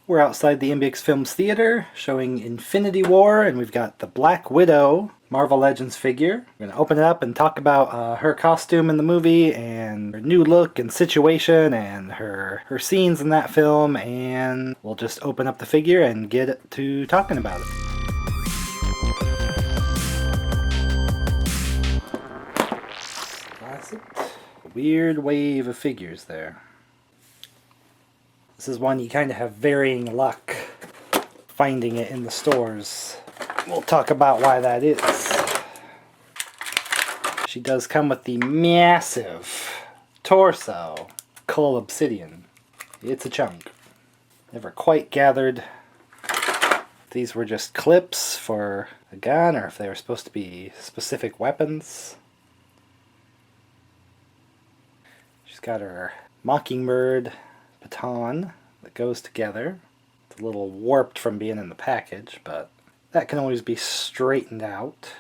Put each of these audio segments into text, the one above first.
We're outside the MBX Films Theater showing Infinity War, and we've got the Black Widow Marvel Legends figure. We're going to open it up and talk about her costume in the movie and her new look and situation and her scenes in that film, and we'll just open up the figure and get to talking about it. Classic. Weird wave of figures there. This is one you kind of have varying luck finding it in the stores. We'll talk about why that is. She does come with the massive torso Cull Obsidian. It's a chunk. Never quite gathered if these were just clips for a gun or if they were supposed to be specific weapons. She's got her Mockingbird baton that goes together. It's a little warped from being in the package, but that can always be straightened out.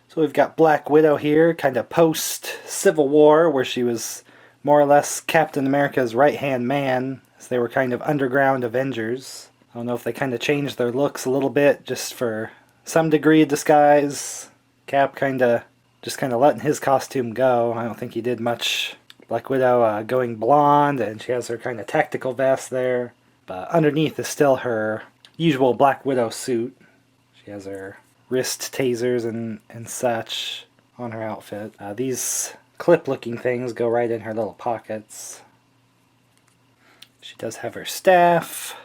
So we've got Black Widow here, kind of post-Civil War, where she was more or less Captain America's right-hand man, as they were kind of underground Avengers. I don't know if they kind of changed their looks a little bit, just for some degree of disguise. Cap just kind of letting his costume go. I don't think he did much. Black Widow going blonde, and she has her kind of tactical vest there. But underneath is still her usual Black Widow suit. She has her wrist tasers and such on her outfit. These clip-looking things go right in her little pockets. She does have her staff.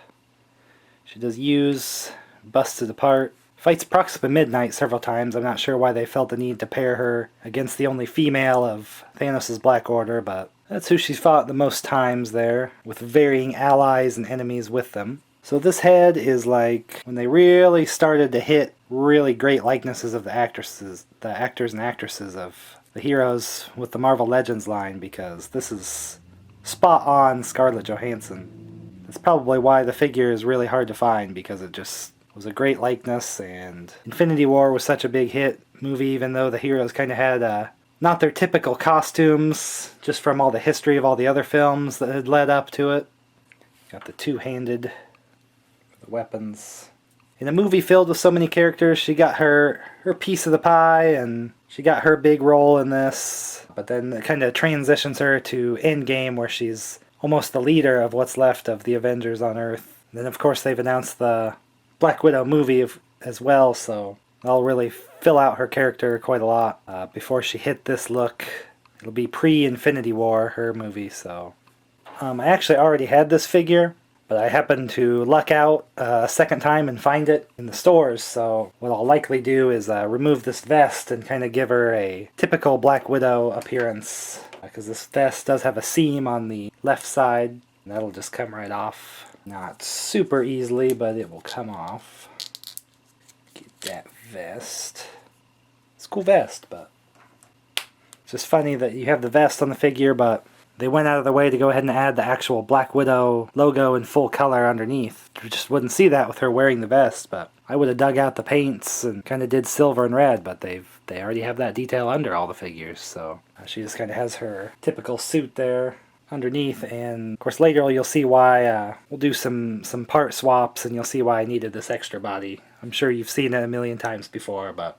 She does use busted apart. Fights Proxima Midnight several times. I'm not sure why they felt the need to pair her against the only female of Thanos' Black Order, but that's who she's fought the most times there, with varying allies and enemies with them. So this head is like when they really started to hit really great likenesses of the actors and actresses of the heroes with the Marvel Legends line, because this is spot on Scarlett Johansson. That's probably why the figure is really hard to find, because it just was a great likeness, and Infinity War was such a big hit movie, even though the heroes kind of had not their typical costumes, just from all the history of all the other films that had led up to it. Got the two-handed weapons. In a movie filled with so many characters, she got her piece of the pie, and she got her big role in this. But then it kind of transitions her to Endgame, where she's almost the leader of what's left of the Avengers on Earth. And then, of course, they've announced the Black Widow movie as well, so I'll really fill out her character quite a lot before she hit this look. It'll be pre-Infinity War, her movie, so. I actually already had this figure, but I happened to luck out a second time and find it in the stores, so what I'll likely do is remove this vest and kind of give her a typical Black Widow appearance, because this vest does have a seam on the left side, and that'll just come right off. Not super easily, but it will come off. Get that vest. It's a cool vest, but it's just funny that you have the vest on the figure, but they went out of their way to go ahead and add the actual Black Widow logo in full color underneath. You just wouldn't see that with her wearing the vest, but I would have dug out the paints and kind of did silver and red, but they already have that detail under all the figures, so she just kind of has her typical suit there underneath, and of course later you'll see why we'll do some part swaps, and you'll see why I needed this extra body. I'm sure you've seen it a million times before, but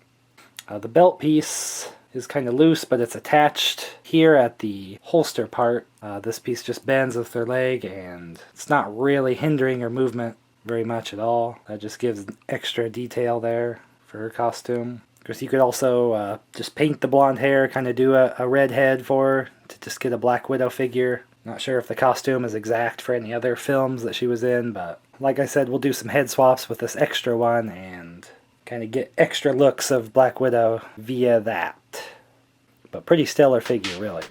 the belt piece is kind of loose, but it's attached here at the holster part. This piece just bends with her leg, and it's not really hindering her movement very much at all. That just gives extra detail there for her costume. Of course, you could also just paint the blonde hair, kind of do a red head for her to just get a Black Widow figure. Not sure if the costume is exact for any other films that she was in, but like I said, we'll do some head swaps with this extra one and kind of get extra looks of Black Widow via that. But pretty stellar figure, really.